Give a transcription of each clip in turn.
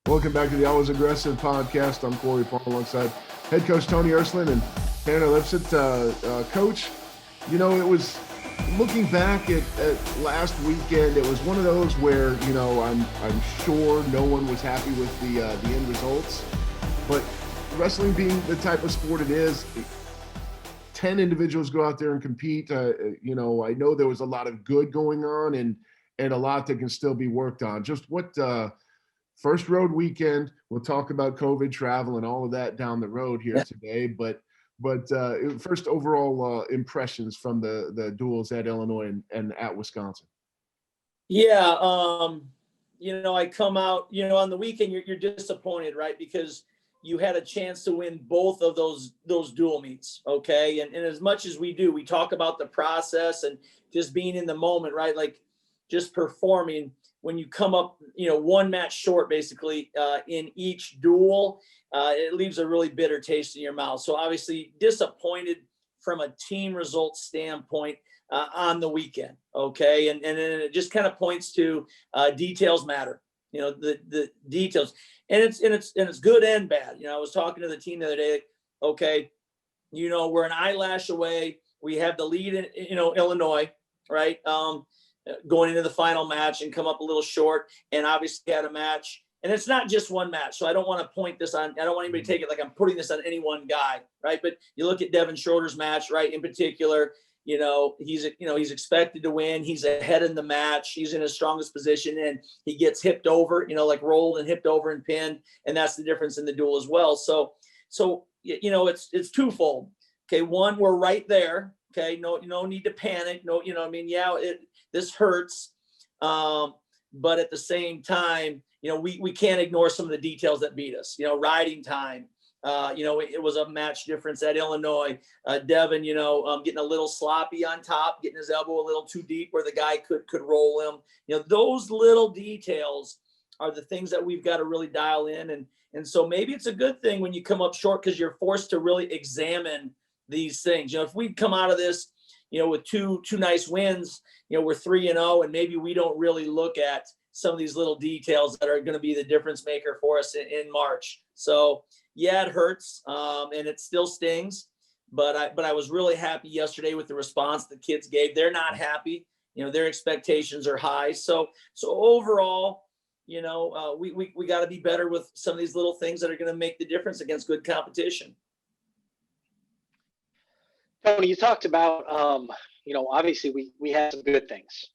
Welcome back to the Always Aggressive podcast. I'm Corey Paul alongside head coach Tony Ursland and Tanner Lipsett. Coach, you know, it was looking back at last weekend, it was one of those where, you know, I'm sure no one was happy with the end results. But wrestling being the type of sport it is, 10 individuals go out there and compete. You know, I know there was a lot of good going on and a lot that can still be worked on. Just what first road weekend, we'll talk about COVID travel and all of that down the road here today. But first overall impressions from the duels at Illinois and at Wisconsin. Yeah, you know, I come out, you know, on the weekend, you're disappointed, right? Because you had a chance to win both of those dual meets, okay? And as much as we talk about the process and just being in the moment, right? Like just performing. When you come up, you know, one match short basically in each duel, it leaves a really bitter taste in your mouth. So obviously disappointed from a team results standpoint on the weekend, okay? And then it just kind of points to details matter, you know, the details. And it's good and bad. You know, I was talking to the team the other day, okay, you know, we're an eyelash away. We have the lead in, you know, Illinois, right? Going into the final match and come up a little short, and obviously had a match. And it's not just one match. So I don't want to point this on, I don't want anybody to take it like I'm putting this on any one guy, right? But you look at Devin Schroeder's match, right? In particular, you know, he's expected to win. He's ahead in the match. He's in his strongest position, and he gets hipped over, you know, like rolled and hipped over and pinned. And that's the difference in the duel as well. So, you know, it's twofold. Okay. One, we're right there. Okay. No need to panic. No, you know, I mean, yeah, this hurts. But at the same time, you know, we can't ignore some of the details that beat us, you know, riding time. You know, it was a match difference at Illinois. Devin, you know, getting a little sloppy on top, getting his elbow a little too deep where the guy could roll him. You know, those little details are the things that we've got to really dial in. And so maybe it's a good thing when you come up short because you're forced to really examine these things. You know, if we'd come out of this, you know, with two nice wins, you know, we're 3-0, and maybe we don't really look at some of these little details that are going to be the difference maker for us in March. So yeah, it hurts, and it still stings, but I was really happy yesterday with the response the kids gave. They're not happy, you know, their expectations are high. So overall, you know, we got to be better with some of these little things that are going to make the difference against good competition. Tony, you talked about, you know, obviously we had some good things.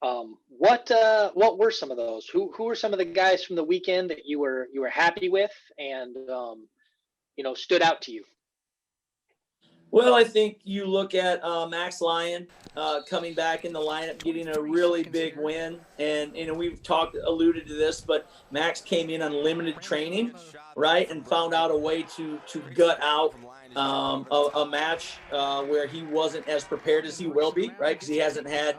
What were some of those? Who were some of the guys from the weekend that you were happy with and, you know, stood out to you? Well, I think you look at Max Lyon coming back in the lineup, getting a really big win. And, you know, we've alluded to this, but Max came in on limited training, right, and found out a way to gut out a match where he wasn't as prepared as he will be, right, because he hasn't had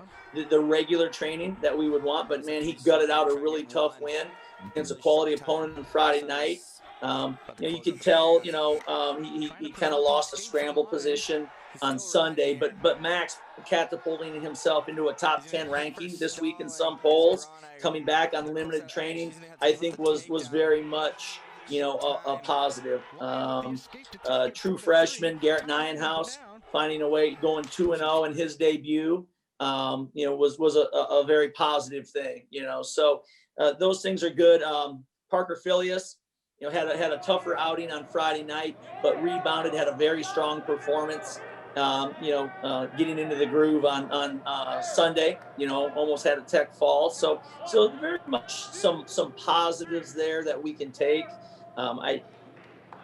the regular training that we would want. But, man, he gutted out a really tough win against a quality opponent on Friday night. You know, you could tell, you know, he kind of lost a scramble position on Sunday, but Max catapulting himself into a top 10 ranking this week in some polls, coming back on limited training, I think was very much, you know, a positive. True freshman Garrett Nienhouse finding a way, going 2-0 in his debut, you know, was a very positive thing, you know, so those things are good. Parker Filius, you know, had a tougher outing on Friday night, but rebounded, had a very strong performance, you know, getting into the groove on Sunday, you know, almost had a tech fall. So very much some positives there that we can take.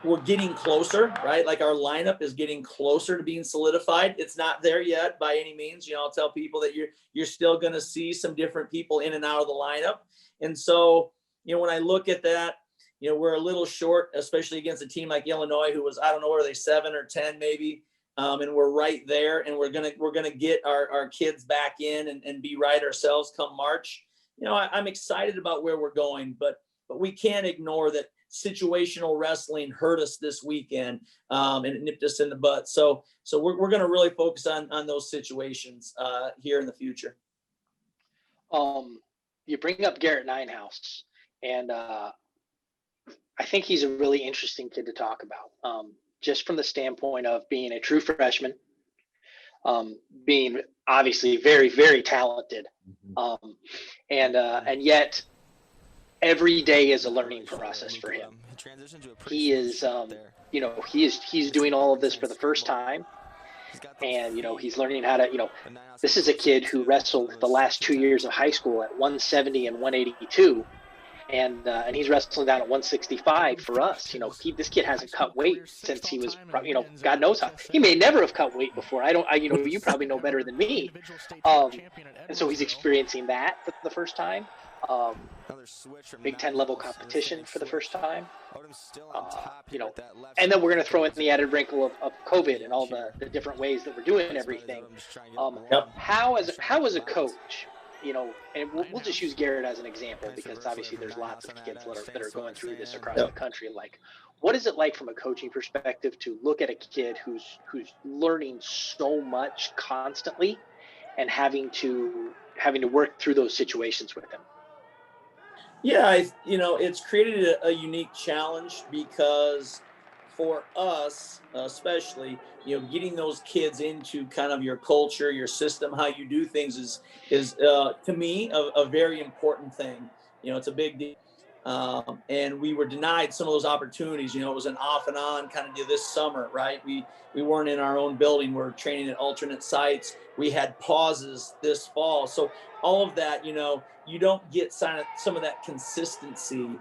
We're getting closer, right? Like our lineup is getting closer to being solidified. It's not there yet by any means. You know, I'll tell people that you're still going to see some different people in and out of the lineup. And so, you know, when I look at that, you know, we're a little short, especially against a team like Illinois, who was, I don't know, are they 7 or 10 maybe? And we're right there, and we're gonna get our kids back in and be right ourselves come March. You know, I'm excited about where we're going, but we can't ignore that situational wrestling hurt us this weekend, and it nipped us in the butt. So we're gonna really focus on those situations here in the future. You bring up Garrett Nienhouse, and think he's a really interesting kid to talk about, just from the standpoint of being a true freshman, being obviously very, very talented, and yet every day is a learning process for him. He is, he's doing all of this for the first time. And, he's learning how to, this is a kid who wrestled the last 2 years of high school at 170 and 182. And he's wrestling down at 165 for us. This kid hasn't cut weight since he was, God knows how. He may never have cut weight before. You probably know better than me. And so he's experiencing that for the first time. Big Ten level competition for the first time. And then we're going to throw in the added wrinkle of COVID and all the different ways that we're doing everything. How as a coach, and we'll just use Garrett as an example, because obviously there's lots of kids that are going through this across the country. Like, what is it like from a coaching perspective to look at a kid who's learning so much constantly and having to work through those situations with him? Yeah, it's created a unique challenge, because for us, especially, getting those kids into kind of your culture, your system, how you do things is to me a very important thing. It's a big deal. And we were denied some of those opportunities. It was an off and on kind of deal this summer, right? We weren't in our own building. We're training at alternate sites. We had pauses this fall. So all of that, you don't get some of that consistency,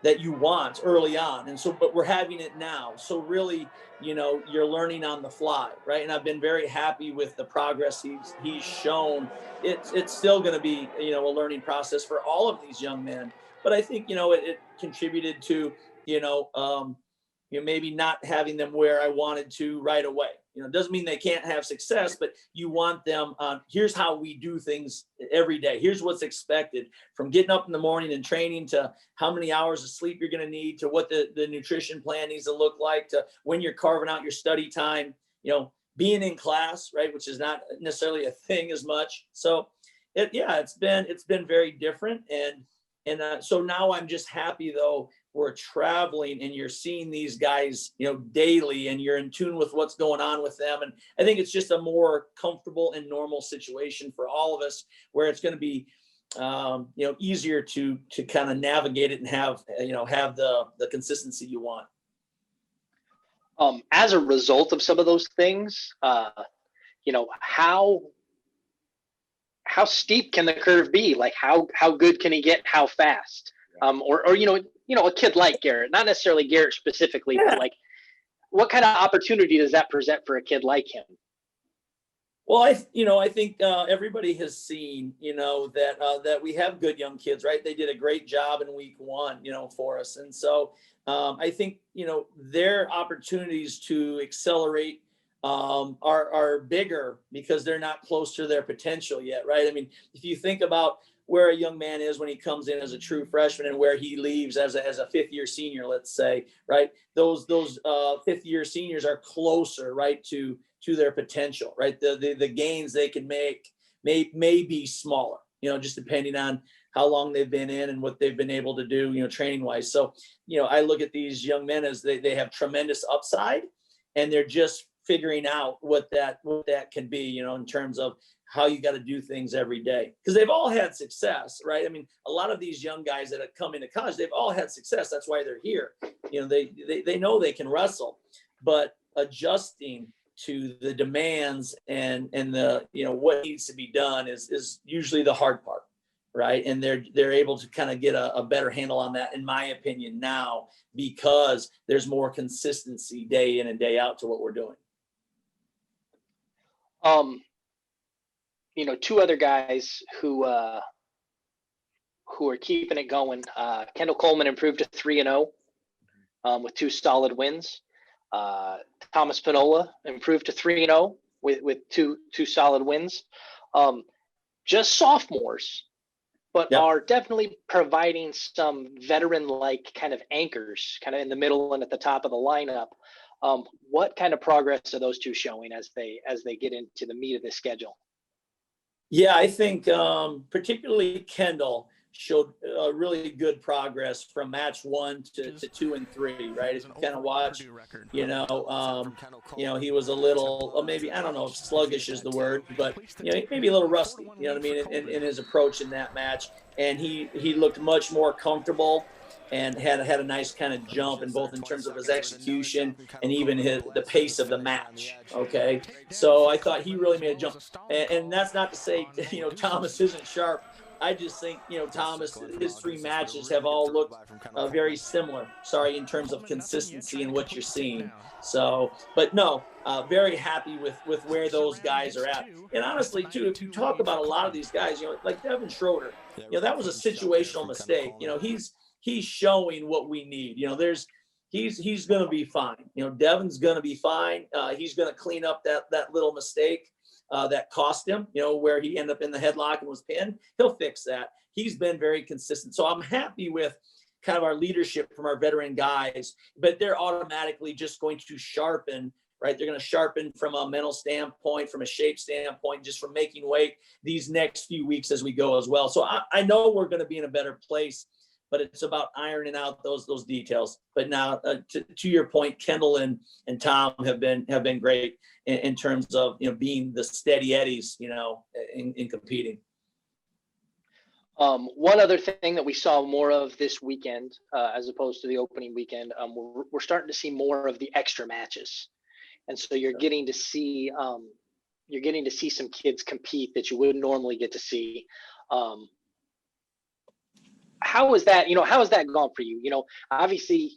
that you want early on. And so, but we're having it now. So really, you're learning on the fly, right? And I've been very happy with the progress he's shown. It's still going to be, a learning process for all of these young men. But I think, it contributed to, maybe not having them where I wanted to right away. It doesn't mean they can't have success, but you want them on, here's how we do things every day. Here's what's expected, from getting up in the morning and training, to how many hours of sleep you're going to need, to what the nutrition plan needs to look like, to when you're carving out your study time, being in class, right, which is not necessarily a thing as much. So it's been very different. And so now I'm just happy, though, we're traveling and you're seeing these guys, daily, and you're in tune with what's going on with them. And I think it's just a more comfortable and normal situation for all of us, where it's going to be, easier to kind of navigate it and have the consistency you want. As a result of some of those things, how steep can the curve be? Like, how good can he get? How fast? A kid like Garrett, not necessarily Garrett specifically, but like, what kind of opportunity does that present for a kid like him? Well, I think everybody has seen, that we have good young kids, right? They did a great job in week one, for us. And so I think, their opportunities to accelerate are bigger, because they're not close to their potential yet, right? I mean, if you think about where a young man is when he comes in as a true freshman and where he leaves as a fifth year senior, let's say, right? Those fifth year seniors are closer, right, to their potential, right? The gains they can make may be smaller, just depending on how long they've been in and what they've been able to do, training wise. So, I look at these young men as they have tremendous upside, and they're just figuring out what that can be, in terms of how you got to do things every day, because they've all had success, right? I mean, a lot of these young guys that have come into college, they've all had success. That's why they're here. They know they can wrestle, but adjusting to the demands and the, what needs to be done is usually the hard part, right? And they're able to kind of get a better handle on that, in my opinion, now, because there's more consistency day in and day out to what we're doing. Two other guys who are keeping it going. Kendall Coleman improved to 3-0 with 2 solid wins. Thomas Pinola improved to 3-0 with two solid wins. Just sophomores, but are definitely providing some veteran-like kind of anchors, kind of in the middle and at the top of the lineup. What kind of progress are those two showing as they get into the meat of the schedule? Yeah, I think particularly Kendall, showed really good progress from match 1 to 2 and 3, right? If you kind of watch, he was a little, maybe, I don't know if sluggish is the word, but, maybe a little rusty, you know what I mean, in his approach in that match. And he looked much more comfortable and had a nice kind of jump in both in terms of his execution and even the pace of the match. Okay. So I thought he really made a jump. And that's not to say, Thomas isn't sharp. I just think, Thomas, his 3 matches have all looked very similar, in terms of consistency and what you're seeing. So, but no, very happy with where those guys are at. And honestly, too, if you talk about a lot of these guys, like Devin Schroeder, that was a situational mistake. He's showing what we need. He's going to be fine. Devin's going to be fine. He's going to clean up that little mistake that cost him, where he ended up in the headlock and was pinned. He'll fix that. He's been very consistent. So I'm happy with kind of our leadership from our veteran guys, but they're automatically just going to sharpen, right? They're going to sharpen from a mental standpoint, from a shape standpoint, just from making weight these next few weeks as we go as well. So I know we're going to be in a better place, but it's about ironing out those details. But now, to your point, Kendall and Tom have been great in terms of being the steady eddies, in competing. One other thing that we saw more of this weekend, as opposed to the opening weekend, we're starting to see more of the extra matches, and so you're getting to see some kids compete that you wouldn't normally get to see. How is that? How has that gone for you? Obviously,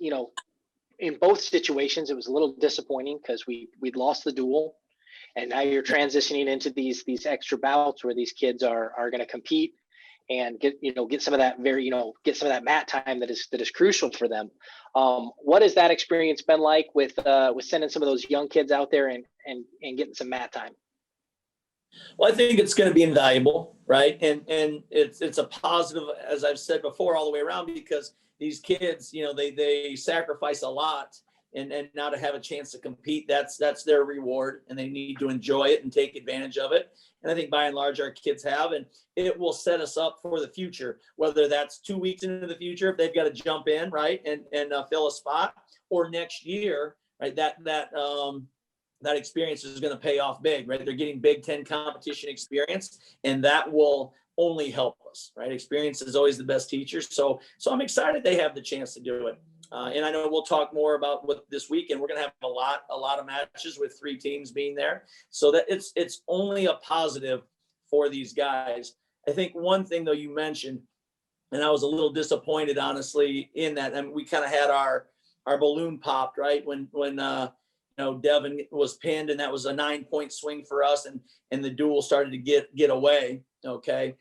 in both situations, it was a little disappointing because we'd lost the duel, and now you're transitioning into these extra bouts where these kids are going to compete and get some of that get some of that mat time that is crucial for them. What has that experience been like with sending some of those young kids out there and getting some mat time? Well, I think it's going to be invaluable, right? And it's a positive, as I've said before, all the way around, because these kids, they sacrifice a lot, and now to have a chance to compete, that's their reward, and they need to enjoy it and take advantage of it. And I think by and large our kids have, and it will set us up for the future, whether that's 2 weeks into the future, if they've got to jump in, right, and fill a spot, or next year, right, that experience is going to pay off big, right? They're getting Big Ten competition experience, and that will only help us, right? Experience is always the best teacher. So I'm excited they have the chance to do it. And I know we'll talk more about what this weekend. We're going to have a lot of matches with 3 teams being there. So that it's only a positive for these guys. I think one thing, though, you mentioned, and I was a little disappointed, honestly, in that. And we kind of had our balloon popped, right? When Devin was pinned, and that was a 9-point swing for us, and the duel started to get away. Okay.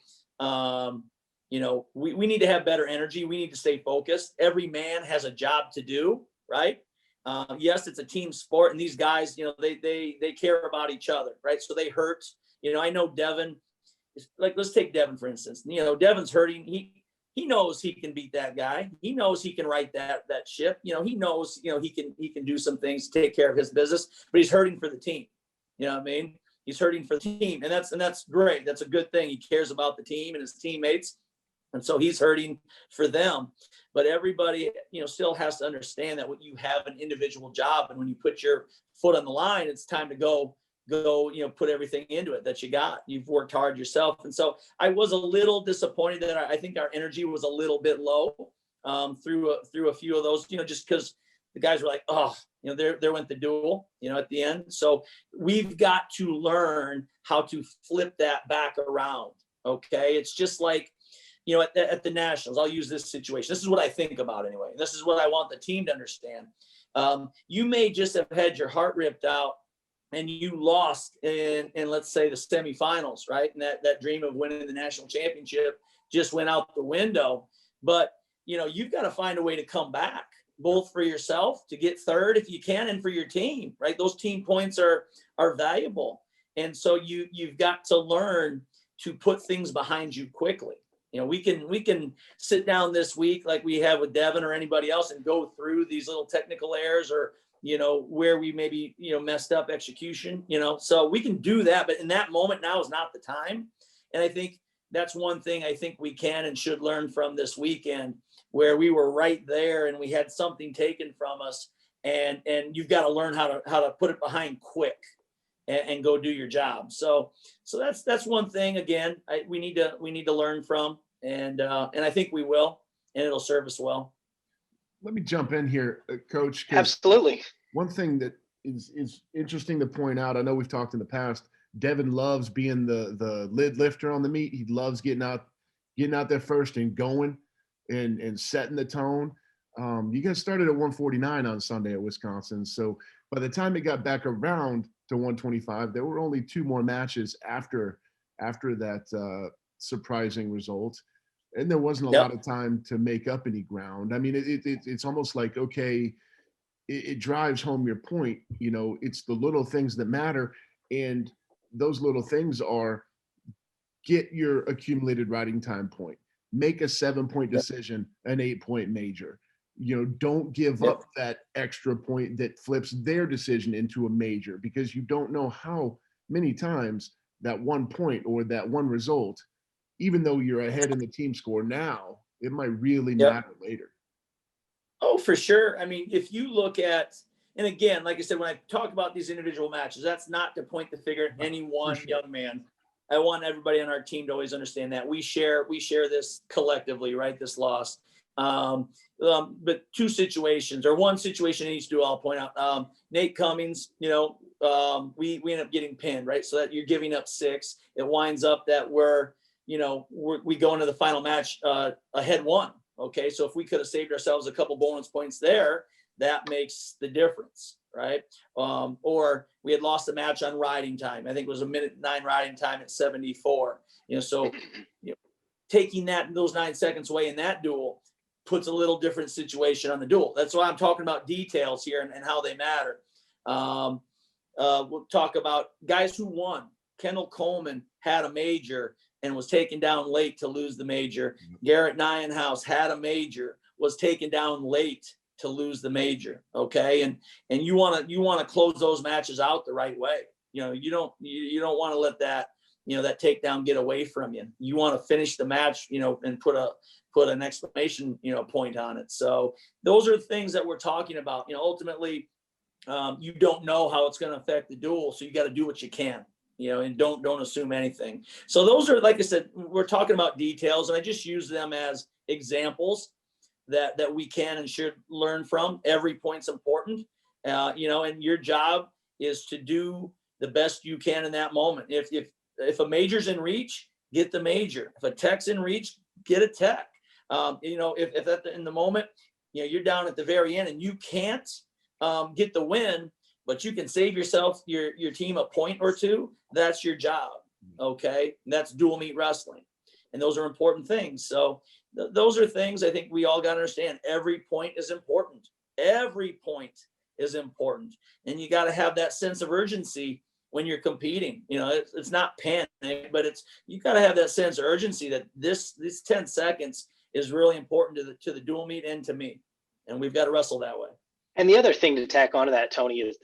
We need to have better energy. We need to stay focused. Every man has a job to do, right? Yes, it's a team sport, and these guys, they care about each other, right? So they hurt. I know Devin, let's take Devin, for instance. Devin's hurting. He knows he can beat that guy. He knows he can right that ship. He knows, he can do some things to take care of his business, but he's hurting for the team. You know what I mean? He's hurting for the team, and that's great. That's a good thing. He cares about the team and his teammates, and so he's hurting for them. But everybody, still has to understand that when you have an individual job, and when you put your foot on the line, it's time to go, put everything into it that you got. You've worked hard yourself. And so I was a little disappointed that I think our energy was a little bit low through a few of those, just because the guys were like, oh, there went the duel, at the end. So we've got to learn how to flip that back around. Okay. It's just like, at the Nationals, I'll use this situation. This is what I think about anyway. This is what I want the team to understand. You may just have had your heart ripped out, and you lost in let's say the semifinals, right? And that dream of winning the national championship just went out the window. But, you've got to find a way to come back, both for yourself to get third if you can, and for your team, right? Those team points are valuable. And so you've got to learn to put things behind you quickly. We can sit down this week like we have with Devin or anybody else and go through these little technical errors or, where we maybe, messed up execution, so we can do that. But in that moment now is not the time. And I think that's one thing I think we can and should learn from this weekend, where we were right there and we had something taken from us, and you've got to learn how to put it behind quick and go do your job. So that's one thing, again, we need to learn from, and I think we will, and it'll serve us well. Let me jump in here, Coach. Absolutely. One thing that is interesting to point out, I know we've talked in the past, Devin loves being the lid lifter on the meet. He loves getting out there first and going and setting the tone. You guys started at 149 on Sunday at Wisconsin. So by the time it got back around to 125, there were only 2 more matches after that surprising result. And there wasn't a lot of time to make up any ground. I mean, it's almost like, okay, it drives home your point. You know, it's the little things that matter. And those little things are: get your accumulated riding time point, make a 7-point decision, an 8-point major. You know, don't give up that extra point that flips their decision into a major, because you don't know how many times that 1 point or that one result, even though you're ahead in the team score now, it might really matter later. Oh, for sure. I mean, if you look at, and again, like I said, when I talk about these individual matches, that's not to point the finger at any one young man. I want everybody on our team to always understand that we share this collectively, right? This loss. But 2 situations, or 1 situation in each duel, I'll point out. Nate Cummings, we end up getting pinned, right? So that you're giving up 6. It winds up that we go into the final match ahead 1. Okay, so if we could have saved ourselves a couple bonus points there, that makes the difference, right? Or we had lost the match on riding time. I think it was 1:09 riding time at 74. So taking those 9 seconds away in that duel puts a little different situation on the duel. That's why I'm talking about details here and how they matter. We'll talk about guys who won. Kendall Coleman had a major and was taken down late to lose the major. Garrett Nienhouse had a major, was taken down late to lose the major. Okay. And you want to close those matches out the right way. You don't want to let that, that takedown get away from you. You want to finish the match, and put an exclamation, point on it. So those are things that we're talking about. Ultimately, you don't know how it's going to affect the duel. So you got to do what you can. And don't assume anything. So those are, like I said, we're talking about details, and I just use them as examples that we can and should learn from. Every point's important, and your job is to do the best you can in that moment. If a major's in reach, get the major. If a tech's in reach, get a tech. If in the moment, you're down at the very end and you can't get the win, but you can save yourself, your team a point or 2, that's your job, okay? And that's dual meet wrestling. And those are important things. So those are things I think we all got to understand. Every point is important. Every point is important. And you got to have that sense of urgency when you're competing. It's not panic, but you got to have that sense of urgency that this 10 seconds is really important to the dual meet and to me. And we've got to wrestle that way. And the other thing to tack onto that, Tony, is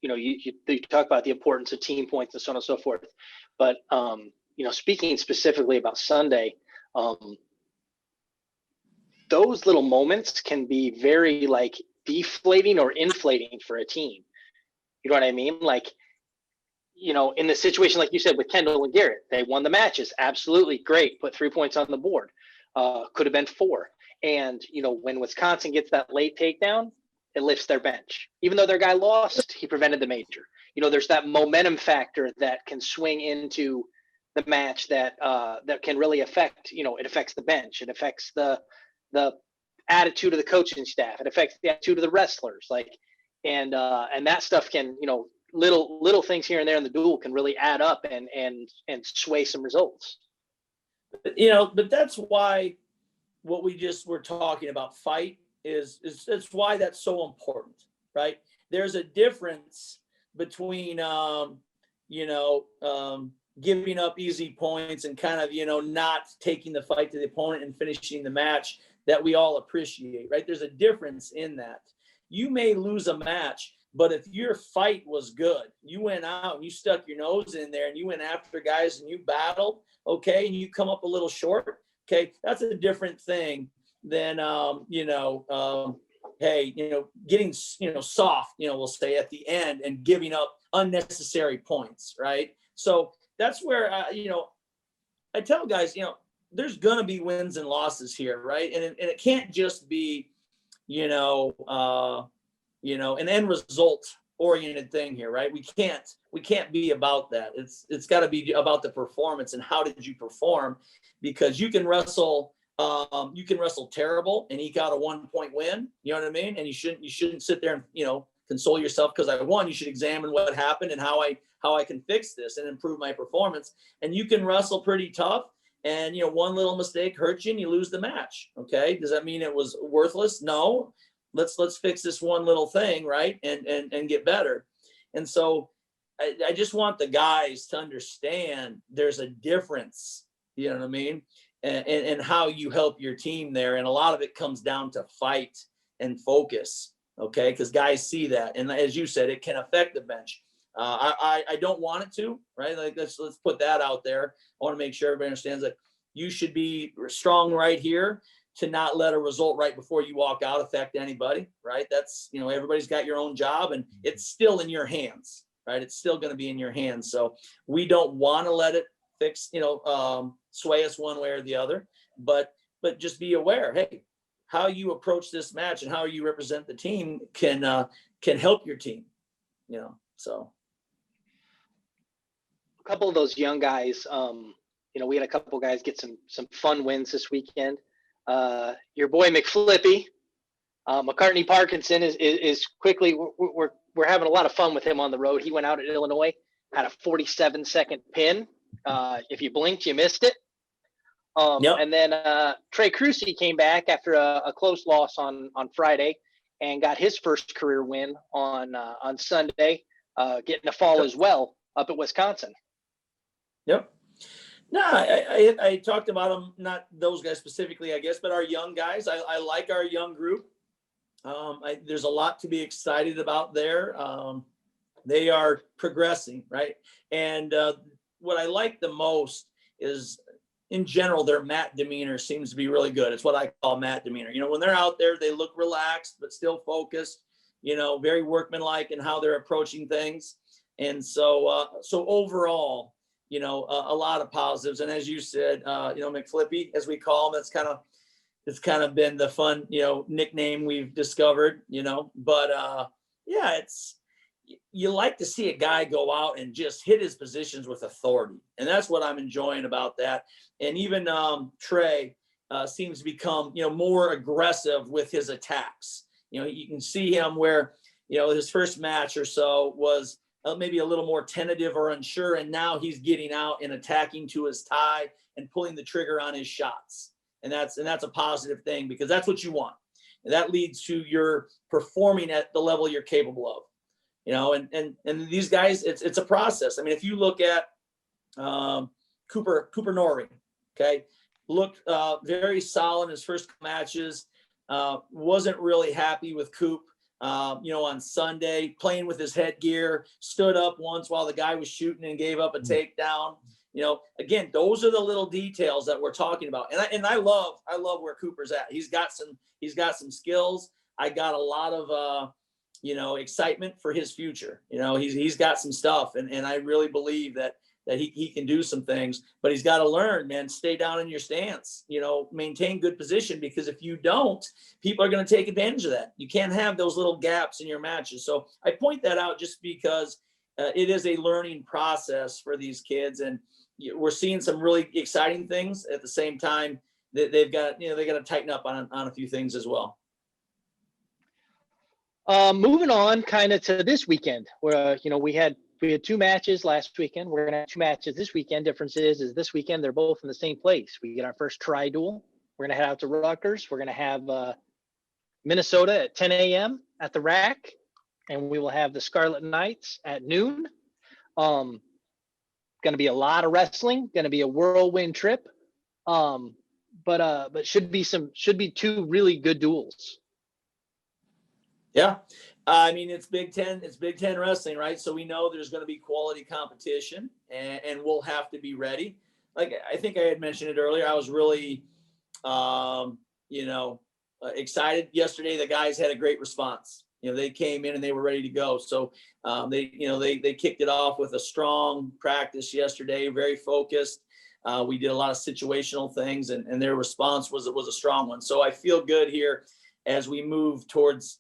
you talk about the importance of team points and so on and so forth. But, speaking specifically about Sunday, those little moments can be very deflating or inflating for a team. You know what I mean? In the situation, like you said, with Kendall and Garrett, they won the matches. Absolutely great. Put 3 points on the board. Could have been 4. And, when Wisconsin gets that late takedown, it lifts their bench. Even though their guy lost, he prevented the major. There's that momentum factor that can swing into the match that can really affect, it affects the bench. It affects the attitude of the coaching staff. It affects the attitude of the wrestlers. And that stuff can, little things here and there in the duel can really add up and sway some results. But that's why what we just were talking about, fight, is why that's so important, right? There's a difference between, giving up easy points and kind of, not taking the fight to the opponent and finishing the match that we all appreciate, right? There's a difference in that. You may lose a match But if your fight was good, you went out and you stuck your nose in there and you went after guys and you battled, okay, and you come up a little short, okay, that's a different thing than, hey, getting, soft, we'll say at the end and giving up unnecessary points, right? So that's where, I tell guys, there's going to be wins and losses here, right? And it can't just be, an end result oriented thing here, right? We can't be about that. It's got to be about the performance and how did you perform, because you can wrestle terrible and eke out a 1-point win. You know what I mean? And you shouldn't sit there and, console yourself because I won. You should examine what happened and how I can fix this and improve my performance. And you can wrestle pretty tough. And, one little mistake hurts you and you lose the match. Okay. Does that mean it was worthless? No. Let's fix this one little thing, right? And get better. And so I just want the guys to understand there's a difference, you know what I mean? And how you help your team there. And a lot of it comes down to fight and focus. Okay. Because guys see that. And as you said, it can affect the bench. I don't want it to, right? Like let's put that out there. I want to make sure everybody understands that you should be strong right here to not let a result right before you walk out affect anybody, right? That's, everybody's got your own job and it's still in your hands, right? It's still going to be in your hands. So we don't want to let it sway us one way or the other, but just be aware, hey, how you approach this match and how you represent the team can help your team, so. A couple of those young guys, we had a couple guys get some fun wins this weekend. Your boy McFlippy, McCartney Parkinson is quickly. We're having a lot of fun with him on the road. He went out at Illinois, had a 47-second pin. If you blinked, you missed it. Yep. And then Trey Crucy came back after a close loss on Friday and got his first career win on Sunday, getting a fall as well up at Wisconsin. Yep. No, I talked about them, not those guys specifically, I guess, but our young guys. I like our young group. There's a lot to be excited about there. They are progressing, right? And what I like the most is, in general, their mat demeanor seems to be really good. It's what I call mat demeanor. When they're out there, they look relaxed, but still focused, very workmanlike in how they're approaching things. And so overall, a lot of positives. And as you said, McFlippy, as we call him, it's kind of been the fun, nickname we've discovered, but you like to see a guy go out and just hit his positions with authority. And that's what I'm enjoying about that. And even Trey seems to become, more aggressive with his attacks. You can see him where, his first match or so was maybe a little more tentative or unsure. And now he's getting out and attacking to his tie and pulling the trigger on his shots. And that's a positive thing, because that's what you want. And that leads to your performing at the level you're capable of, and these guys, it's a process. I mean, if you look at Cooper Norrie, okay, looked very solid in his first matches, wasn't really happy with Coop. On Sunday, playing with his headgear, stood up once while the guy was shooting and gave up a takedown. Again, those are the little details that we're talking about. And I love where Cooper's at. He's got some skills. I got a lot of, excitement for his future. He's got some stuff, and I really believe that he can do some things, but he's got to learn, man, stay down in your stance, maintain good position, because if you don't, people are going to take advantage of that. You can't have those little gaps in your matches. So I point that out just because it is a learning process for these kids, and we're seeing some really exciting things. At the same time, they've got, they got to tighten up on a few things as well. Moving on kind of to this weekend, where, we had 2 matches last weekend. We're going to have 2 matches this weekend. Difference is this weekend, they're both in the same place. We get our first tri-duel. We're going to head out to Rutgers. We're going to have Minnesota at 10 a.m. at the Rack, and we will have the Scarlet Knights at noon. Going to be a lot of wrestling, going to be a whirlwind trip. But should be 2 really good duels. Yeah. I mean, it's Big Ten wrestling, right? So we know there's going to be quality competition, and we'll have to be ready. Like I think I had mentioned it earlier, I was really, excited yesterday. The guys had a great response. They came in and they were ready to go. So they kicked it off with a strong practice yesterday, very focused. We did a lot of situational things, and their response was a strong one. So I feel good here as we move towards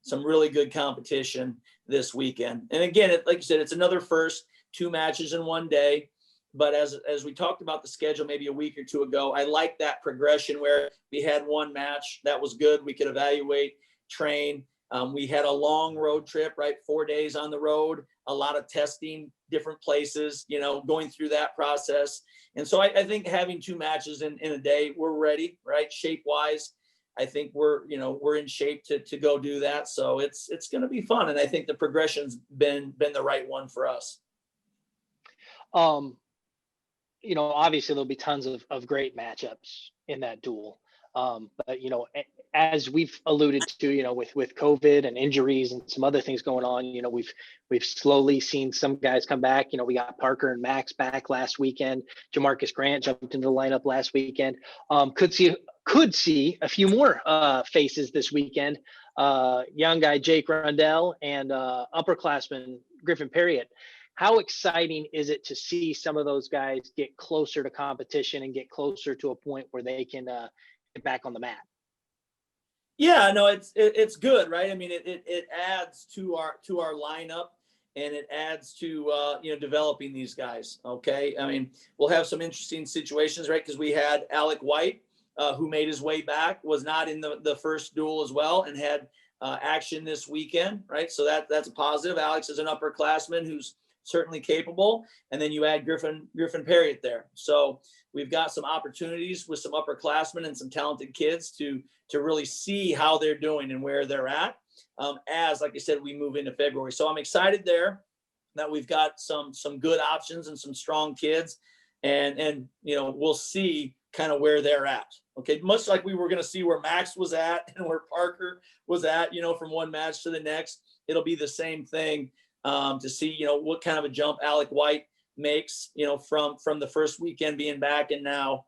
some really good competition this weekend. And again, like you said, it's another first, 2 matches in one day. But as we talked about the schedule maybe a week or 2 ago, I like that progression where we had 1 match that was good. We could evaluate, train. We had a long road trip, right? 4 days on the road, a lot of testing, different places, going through that process. And so I think having 2 matches in a day, we're ready, right? Shape wise, I think we're in shape to go do that. So it's going to be fun. And I think the progression's been the right one for us. Obviously there'll be tons of great matchups in that duel. But as we've alluded to, with COVID and injuries and some other things going on, we've slowly seen some guys come back. We got Parker and Max back last weekend. Jamarcus Grant jumped into the lineup last weekend. Could see a few more faces this weekend. Young guy Jake Rundell and upperclassman Griffin Perriott. How exciting is it to see some of those guys get closer to competition and get closer to a point where they can get back on the mat? Yeah, no, it's good, right? I mean, it adds to our lineup, and it adds to developing these guys. Okay, I mean, we'll have some interesting situations, right? Because we had Alec White, who made his way back, was not in the first duel as well, and had action this weekend, right? So that's a positive. Alex is an upperclassman who's certainly capable, and then you add Griffin Perriott there. So we've got some opportunities with some upperclassmen and some talented kids to really see how they're doing and where they're at. As like I said, we move into February. So I'm excited there that we've got some good options and some strong kids, and we'll see kind of where they're at. Okay, much like we were going to see where Max was at and where Parker was at, from one match to the next, it'll be the same thing. To see, what kind of a jump Alec White makes, from the first weekend being back, and now,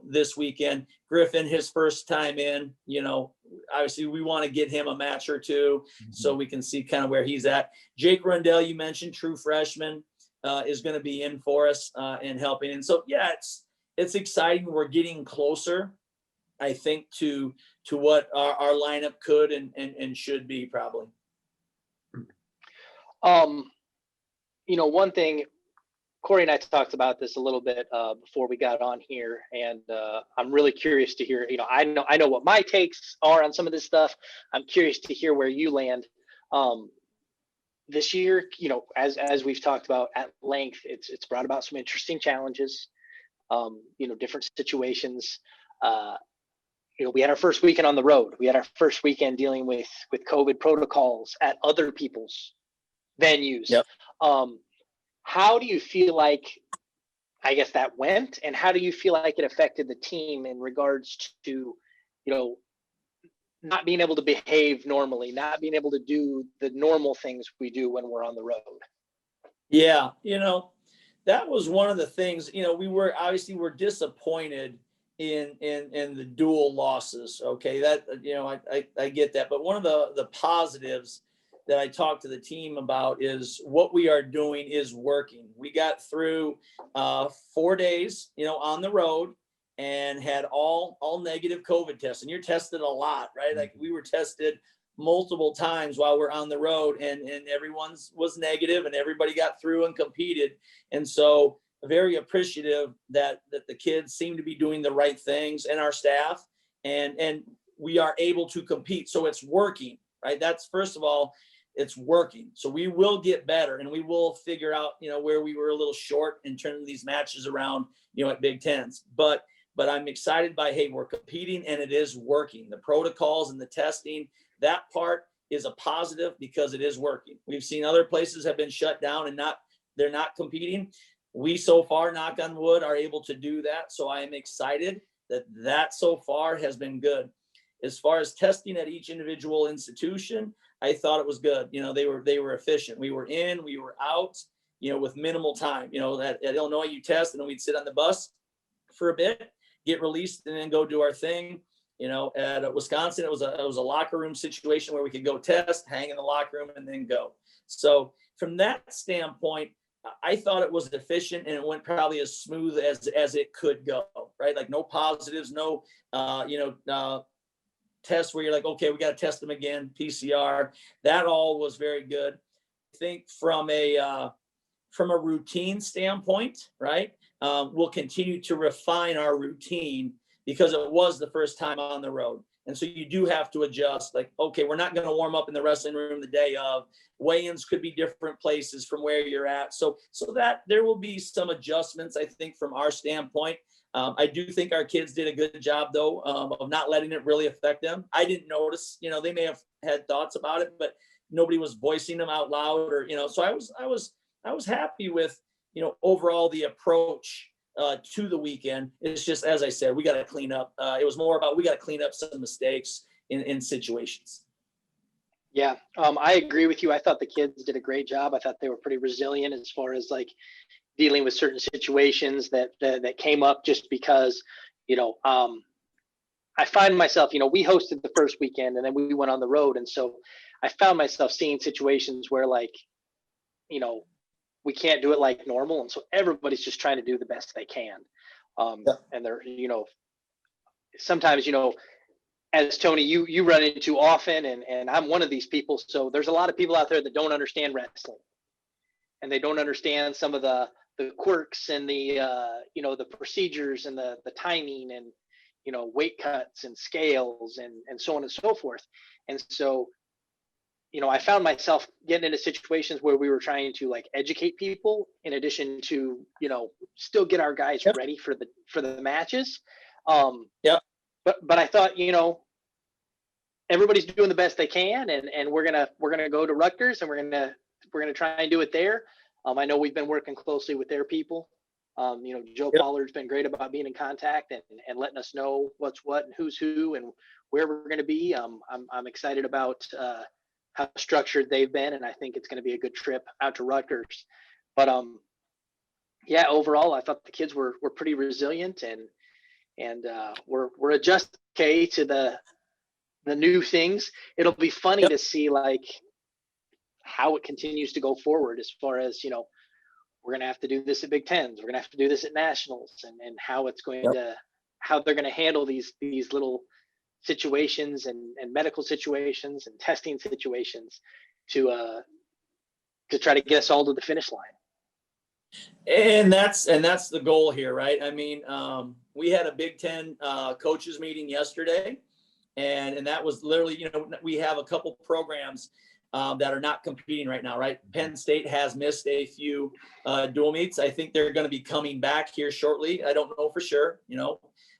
this weekend. Griffin, his first time in, obviously we want to get him a match or 2 so we can see kind of where he's at. Jake Rundell, you mentioned, true freshman, is going to be in for us and helping. And so, yeah, it's exciting. We're getting closer, I think, to what our lineup could and should be probably. One thing, Corey and I talked about this a little bit before we got on here, and I'm really curious to hear. I know what my takes are on some of this stuff. I'm curious to hear where you land. This year, as we've talked about at length, it's brought about some interesting challenges. Different situations. We had our first weekend on the road. We had our first weekend dealing with COVID protocols at other people's venues. Yep. How do you feel like, I guess, that went, and how do you feel like it affected the team in regards to, not being able to behave normally, not being able to do the normal things we do when we're on the road? Yeah, that was one of the things. We're disappointed in the dual losses. Okay, that I get that, but one of the positives that I talked to the team about is what we are doing is working. We got through 4 days, on the road, and had all negative COVID tests. And you're tested a lot, right? Like we were tested multiple times while we're on the road, and everyone's was negative, and everybody got through and competed. And so very appreciative that the kids seem to be doing the right things, and our staff, and we are able to compete. So it's working, right? That's, first of all, it's working. So we will get better, and we will figure out, where we were a little short in turning these matches around, at Big Tens. But I'm excited by, hey, we're competing and it is working. The protocols and the testing, that part is a positive because it is working. We've seen other places have been shut down and they're not competing. We so far, knock on wood, are able to do that. So I am excited that so far has been good. as far as testing at each individual institution, I thought it was good. They were efficient. We were in, we were out, with minimal time. At Illinois, you test, and then we'd sit on the bus for a bit, get released, and then go do our thing. At Wisconsin, it was a locker room situation where we could go test, hang in the locker room, and then go. So from that standpoint, I thought it was efficient, and it went probably as smooth as it could go, right? Like no positives, no, tests where you're like, okay, we got to test them again, PCR. That all was very good. I think from a routine standpoint, right? We'll continue to refine our routine because it was the first time on the road. And so you do have to adjust, like, okay, we're not going to warm up in the wrestling room the day of. Weigh-ins could be different places from where you're at. So that there will be some adjustments, I think, from our standpoint. I do think our kids did a good job, though, of not letting it really affect them. I didn't notice, they may have had thoughts about it, but nobody was voicing them out loud, or, so I was happy with, overall the approach to the weekend. It's just, as I said, we got to clean up. It was more about, we got to clean up some mistakes in situations. Yeah, I agree with you. I thought the kids did a great job. I thought they were pretty resilient as far as like dealing with certain situations that came up just because, I find myself, we hosted the first weekend and then we went on the road. And so I found myself seeing situations where like, we can't do it like normal. And so everybody's just trying to do the best they can. And they're, sometimes, as Tony, you run into often, and I'm one of these people. So there's a lot of people out there that don't understand wrestling, and they don't understand some of the quirks and the procedures and the timing and, weight cuts and scales and so on and so forth. And so, I found myself getting into situations where we were trying to like educate people in addition to, still get our guys ready for the matches. But I thought, everybody's doing the best they can, and we're gonna go to Rutgers, and we're gonna try and do it there. I know we've been working closely with their people. Joe Pollard's been great about being in contact and letting us know what's what and who's who and where we're going to be. I'm excited about how structured they've been, and I think it's going to be a good trip out to Rutgers. But overall, I thought the kids were pretty resilient, and we're adjusting to the new things. It'll be funny to see like how it continues to go forward as far as, we're going to have to do this at Big Tens. We're going to have to do this at Nationals, and how it's going to, how they're going to handle these little situations and medical situations and testing situations to try to get us all to the finish line. And that's the goal here, right? I mean, we had a Big Ten coaches meeting yesterday, and that was literally, we have a couple programs that are not competing right now, right? Penn State has missed a few dual meets. I think they're going to be coming back here shortly. I don't know for sure,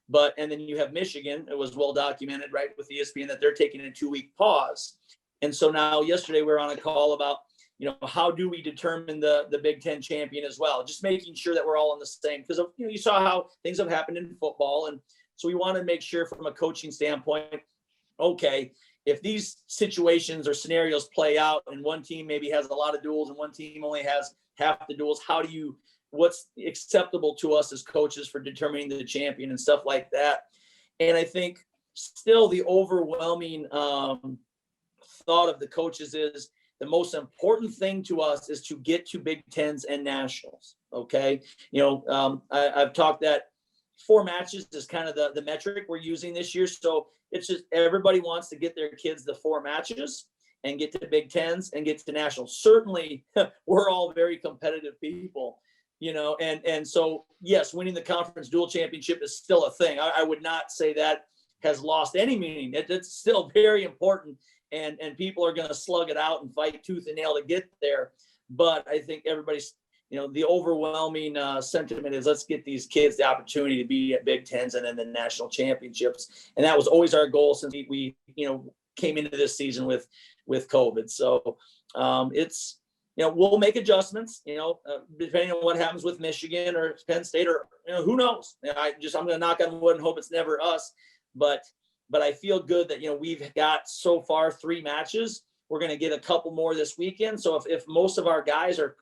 but, and then you have Michigan. It was well documented, right, with ESPN that they're taking a 2-week pause. And so now yesterday we were on a call about, how do we determine the Big Ten champion as well? Just making sure that we're all on the same, because, you saw how things have happened in football. And so we want to make sure from a coaching standpoint, okay, if these situations or scenarios play out and one team maybe has a lot of duels and one team only has half the duels, what's acceptable to us as coaches for determining the champion and stuff like that. And I think still the overwhelming thought of the coaches is the most important thing to us is to get to Big Tens and Nationals. Okay. I've talked that 4 matches is kind of the metric we're using this year. So it's just everybody wants to get their kids the 4 matches and get to Big Tens and get to Nationals. Certainly, we're all very competitive people, and so, yes, winning the conference dual championship is still a thing. I would not say that has lost any meaning. It's still very important, and people are going to slug it out and fight tooth and nail to get there. But I think everybody's, the overwhelming sentiment is let's get these kids the opportunity to be at Big Tens and then the national championships. And that was always our goal since we came into this season with COVID. So it's, we'll make adjustments, depending on what happens with Michigan or Penn State or, who knows. I'm going to knock on wood and hope it's never us. But but I feel good that, we've got so far 3 matches. We're going to get a couple more this weekend. So if most of our guys are,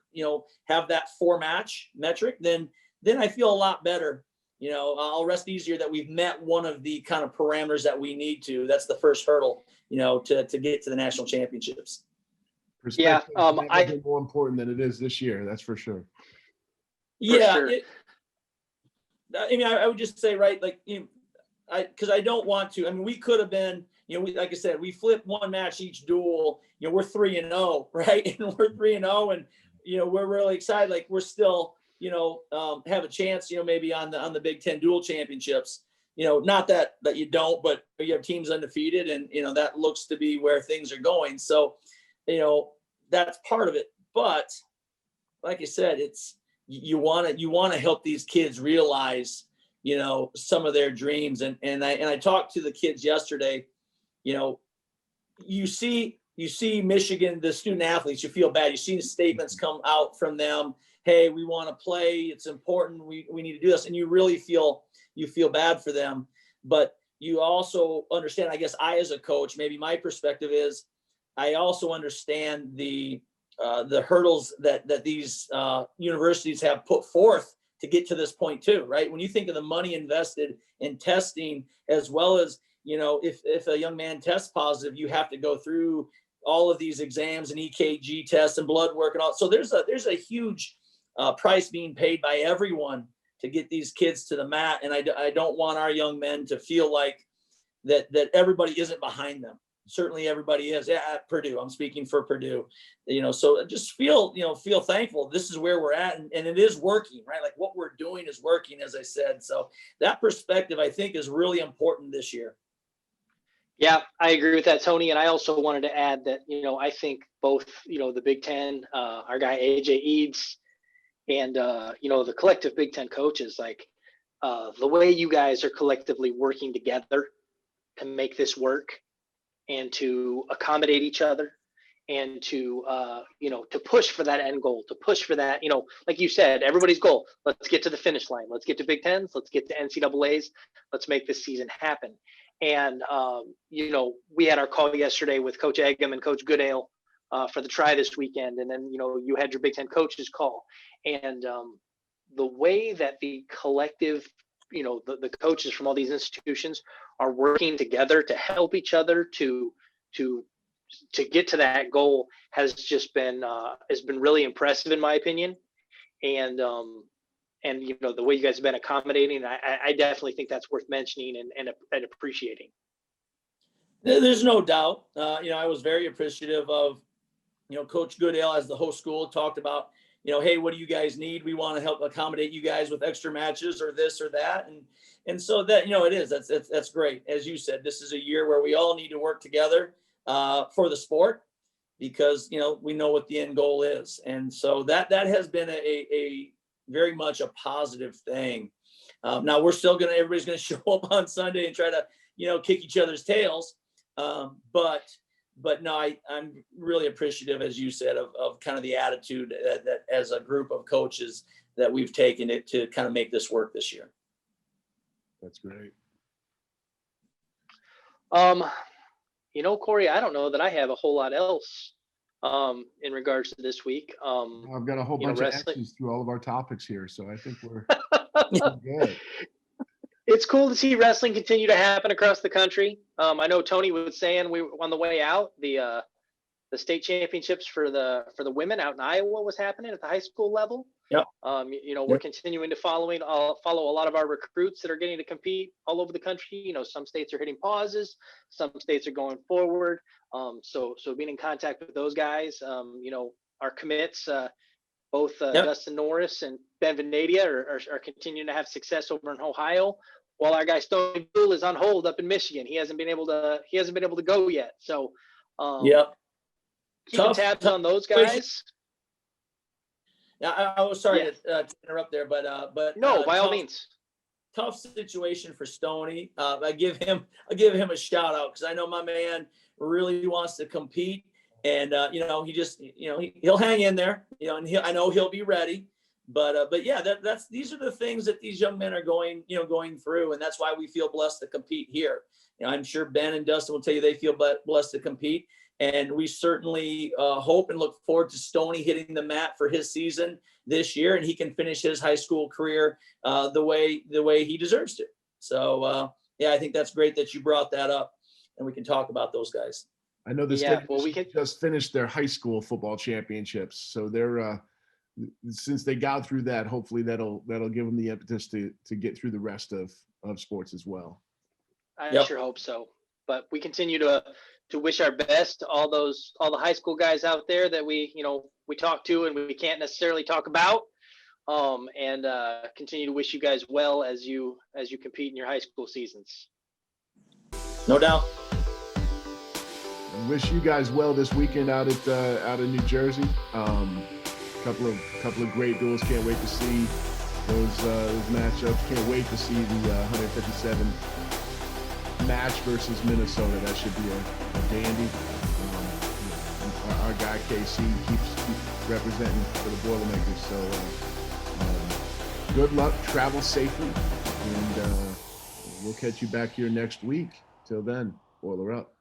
have that 4-match metric, then I feel a lot better. I'll rest easier that we've met one of the kind of parameters that we need to. That's the first hurdle, to get to the national championships. Perspective has never been more important than it is this year. That's for sure. Yeah. For sure. I would just say, right, like, because I don't want to. I mean, we could have been, like I said, we flipped 1 match each duel. We're 3-0, right? And we're 3-0, and we're really excited. Like, we're still, have a chance, maybe on the Big Ten dual championships. Not that you don't, but you have teams undefeated, and that looks to be where things are going. So, that's part of it. But like I said, it's you want to help these kids realize, some of their dreams. And I talked to the kids yesterday. You see Michigan, the student athletes, you feel bad. You see statements come out from them. Hey, we want to play. It's important. We need to do this. And you really feel bad for them. But you also understand, I guess I, as a coach, maybe my perspective is I also understand the hurdles that these universities have put forth to get to this point too, right? When you think of the money invested in testing, as well as, if a young man tests positive, you have to go through all of these exams and EKG tests and blood work and all. So there's a huge price being paid by everyone to get these kids to the mat. And I don't want our young men to feel like that everybody isn't behind them. Certainly everybody is at Purdue. I'm speaking for Purdue, so just feel thankful. This is where we're at, and it is working, right? Like, what we're doing is working, as I said. So that perspective, I think, is really important this year. Yeah, I agree with that, Tony. And I also wanted to add that, I think both, the Big Ten, our guy, AJ Eads, and, the collective Big Ten coaches, like the way you guys are collectively working together to make this work and to accommodate each other and to, to push for that end goal, to push for that, like you said, everybody's goal. Let's get to the finish line. Let's get to Big Tens. Let's get to NCAAs. Let's make this season happen. And, we had our call yesterday with Coach Eggum and Coach Goodale for the try this weekend. And then, you had your Big Ten coaches call. And the way that the collective, the coaches from all these institutions are working together to help each other to get to that goal has just been really impressive, in my opinion. And the way you guys have been accommodating, I definitely think that's worth mentioning and appreciating. There's no doubt. I was very appreciative of, Coach Goodale, as the host school, talked about, hey, what do you guys need? We want to help accommodate you guys with extra matches or this or that. And so that, it is, that's great. As you said, this is a year where we all need to work together for the sport, because, we know what the end goal is. And so that has been a very much a positive thing. Now we're still everybody's going to show up on Sunday and try to, kick each other's tails. But no, I'm really appreciative, as you said, of kind of the attitude that as a group of coaches that we've taken it to kind of make this work this year. That's great. Corey, I don't know that I have a whole lot else in regards to this week. I've got a whole bunch of X's through all of our topics here, so I think we're good. It's cool to see wrestling continue to happen across the country. I know Tony was saying we on the way out, the state championships for the women out in Iowa was happening at the high school level. Yeah. We're continuing to follow a lot of our recruits that are getting to compete all over the country. Some states are hitting pauses, some states are going forward. So being in contact with those guys, our commits, both Dustin Norris and Ben Venadia are continuing to have success over in Ohio, while our guy Stony Bull is on hold up in Michigan. He hasn't been able to go yet. So keeping tabs on those guys. Yeah, I was sorry to interrupt there, but no, by all means. Tough situation for Stoney. I give him a shout out, because I know my man really wants to compete, and he just he'll hang in there, and I know he'll be ready. But yeah, these are the things that these young men are going through, and that's why we feel blessed to compete here. I'm sure Ben and Dustin will tell you they feel blessed to compete, and we certainly hope and look forward to Stoney hitting the mat for his season this year, and he can finish his high school career the way he deserves to. So yeah, I think that's great that you brought that up, and we can talk about those guys. I know the Yeah, state just finished their high school football championships, so they're since they got through that, hopefully that'll give them the impetus to get through the rest of sports as well. I sure hope so. But we continue to wish our best to all the high school guys out there that we talk to and we can't necessarily talk about. And continue to wish you guys well as you compete in your high school seasons. No doubt. Wish you guys well this weekend out of New Jersey. Couple of great duels. Can't wait to see those matchups. Can't wait to see the 157 match versus Minnesota. That should be a dandy. Our guy KC keeps representing for the Boilermakers. So good luck. Travel safely, and we'll catch you back here next week. Till then, Boiler up.